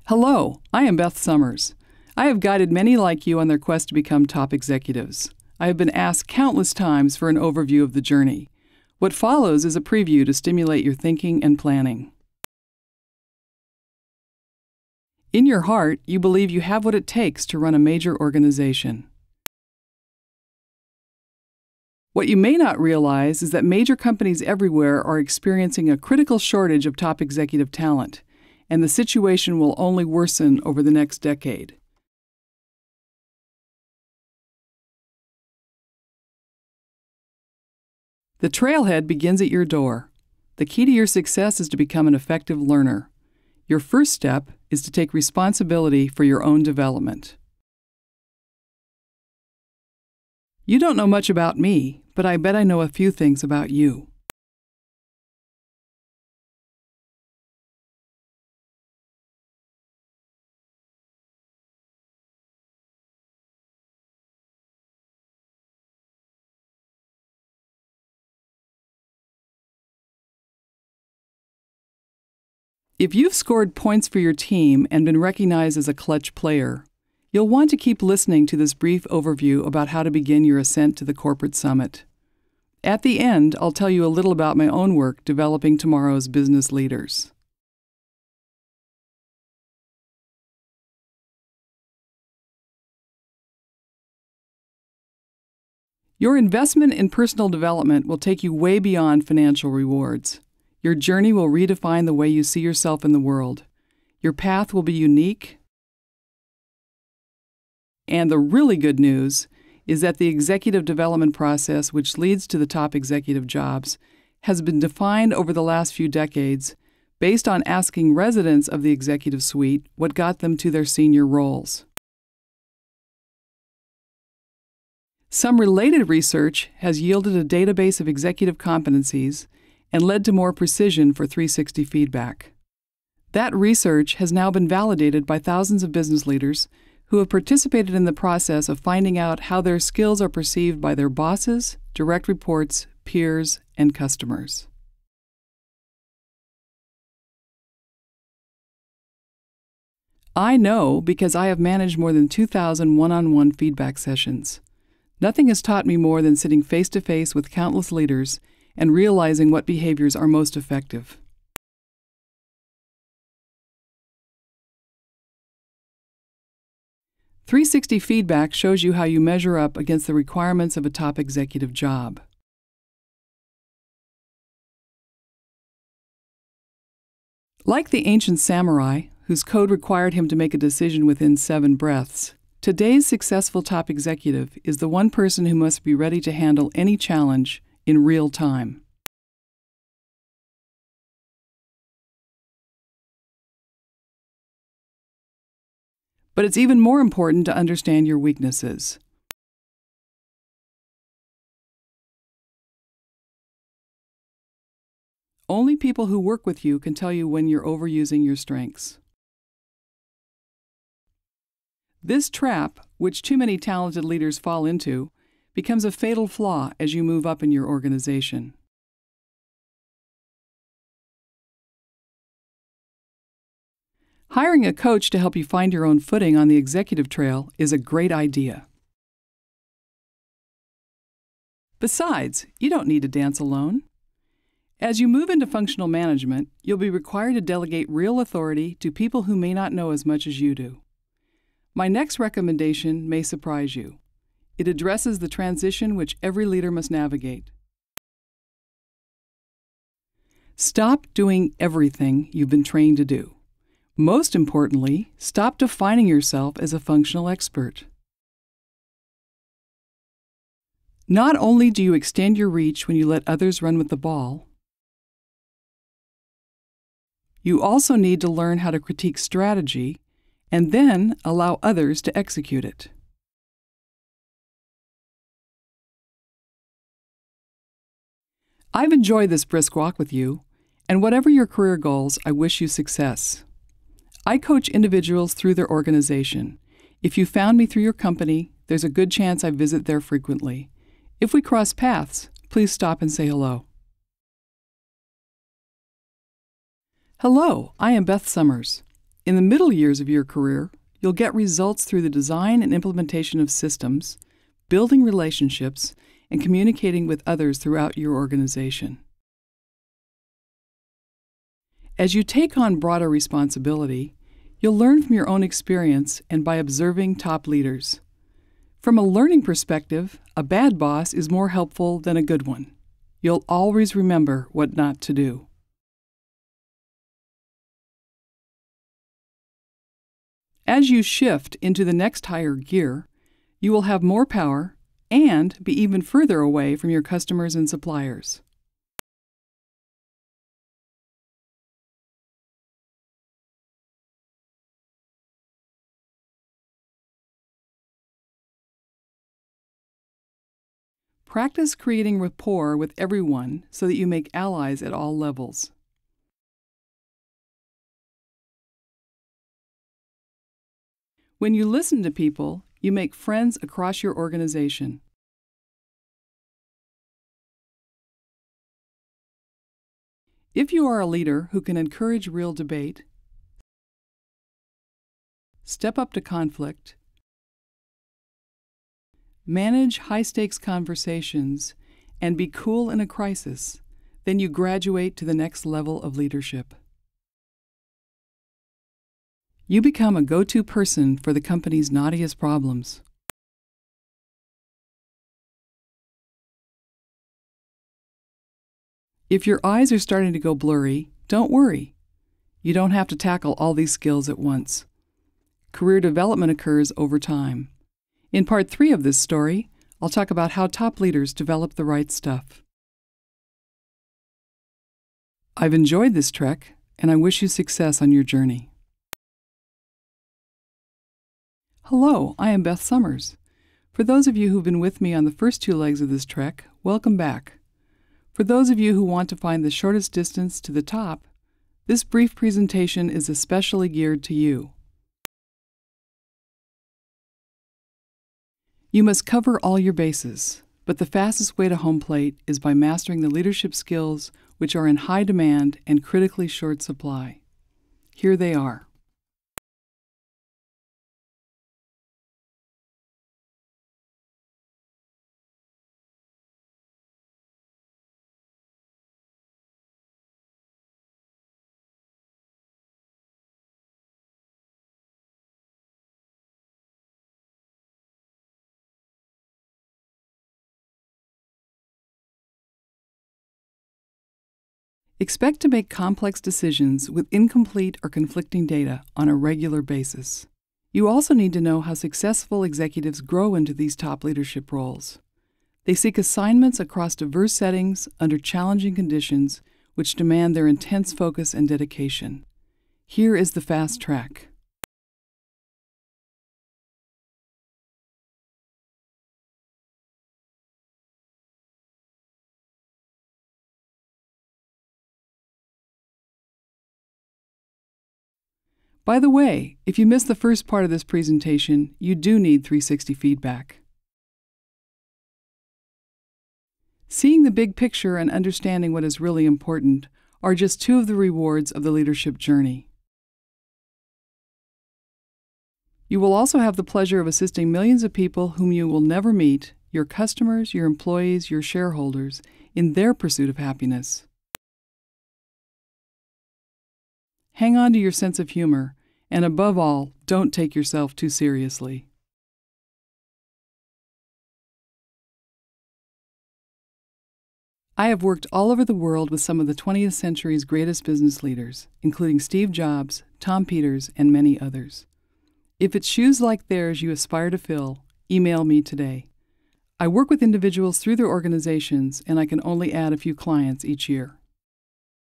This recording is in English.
Hello, I am Beth Summers. I have guided many like you on their quest to become top executives. I have been asked countless times for an overview of the journey. What follows is a preview to stimulate your thinking and planning. In your heart, you believe you have what it takes to run a major organization. What you may not realize is that major companies everywhere are experiencing a critical shortage of top executive talent, and the situation will only worsen over the next decade. The trailhead begins at your door. The key to your success is to become an effective learner. Your first step is to take responsibility for your own development. You don't know much about me, but I bet I know a few things about you. If you've scored points for your team and been recognized as a clutch player, you'll want to keep listening to this brief overview about how to begin your ascent to the corporate summit. At the end, I'll tell you a little about my own work developing tomorrow's business leaders. Your investment in personal development will take you way beyond financial rewards. Your journey will redefine the way you see yourself in the world. Your path will be unique. And the really good news is that the executive development process, which leads to the top executive jobs, has been defined over the last few decades based on asking residents of the executive suite what got them to their senior roles. Some related research has yielded a database of executive competencies and led to more precision for 360 feedback. That research has now been validated by thousands of business leaders who have participated in the process of finding out how their skills are perceived by their bosses, direct reports, peers, and customers. I know because I have managed more than 2,000 one-on-one feedback sessions. Nothing has taught me more than sitting face-to-face with countless leaders and realizing what behaviors are most effective. "360 Feedback shows you how you measure up against the requirements of a top executive job. Like the ancient samurai, whose code required him to make a decision within 7 breaths, today's successful top executive is the one person who must be ready to handle any challenge in real time. But it's even more important to understand your weaknesses. Only people who work with you can tell you when you're overusing your strengths. This trap, which too many talented leaders fall into, becomes a fatal flaw as you move up in your organization. Hiring a coach to help you find your own footing on the executive trail is a great idea. Besides, you don't need to dance alone. As you move into functional management, you'll be required to delegate real authority to people who may not know as much as you do. My next recommendation may surprise you. It addresses the transition which every leader must navigate. Stop doing everything you've been trained to do. Most importantly, stop defining yourself as a functional expert. Not only do you extend your reach when you let others run with the ball, you also need to learn how to critique strategy and then allow others to execute it. I've enjoyed this brisk walk with you, and whatever your career goals, I wish you success. I coach individuals through their organization. If you found me through your company, there's a good chance I visit there frequently. If we cross paths, please stop and say hello. Hello, I am Beth Summers. In the middle years of your career, you'll get results through the design and implementation of systems, building relationships, and communicating with others throughout your organization. As you take on broader responsibility, you'll learn from your own experience and by observing top leaders. From a learning perspective, a bad boss is more helpful than a good one. You'll always remember what not to do. As you shift into the next higher gear, you will have more power and be even further away from your customers and suppliers. Practice creating rapport with everyone so that you make allies at all levels. When you listen to people, you make friends across your organization. If you are a leader who can encourage real debate, step up to conflict, manage high-stakes conversations, and be cool in a crisis, then you graduate to the next level of leadership. You become a go-to person for the company's knottiest problems. If your eyes are starting to go blurry, don't worry. You don't have to tackle all these skills at once. Career development occurs over time. In part 3 of this story, I'll talk about how top leaders develop the right stuff. I've enjoyed this trek, and I wish you success on your journey. Hello, I am Beth Summers. For those of you who've been with me on the first 2 legs of this trek, welcome back. For those of you who want to find the shortest distance to the top, this brief presentation is especially geared to you. You must cover all your bases, but the fastest way to home plate is by mastering the leadership skills which are in high demand and critically short supply. Here they are. Expect to make complex decisions with incomplete or conflicting data on a regular basis. You also need to know how successful executives grow into these top leadership roles. They seek assignments across diverse settings under challenging conditions which demand their intense focus and dedication. Here is the fast track. By the way, if you missed the first part of this presentation, you do need 360 feedback. Seeing the big picture and understanding what is really important are just 2 of the rewards of the leadership journey. You will also have the pleasure of assisting millions of people whom you will never meet, your customers, your employees, your shareholders, in their pursuit of happiness. Hang on to your sense of humor, and above all, don't take yourself too seriously. I have worked all over the world with some of the 20th century's greatest business leaders, including Steve Jobs, Tom Peters, and many others. If it's shoes like theirs you aspire to fill, email me today. I work with individuals through their organizations, and I can only add a few clients each year.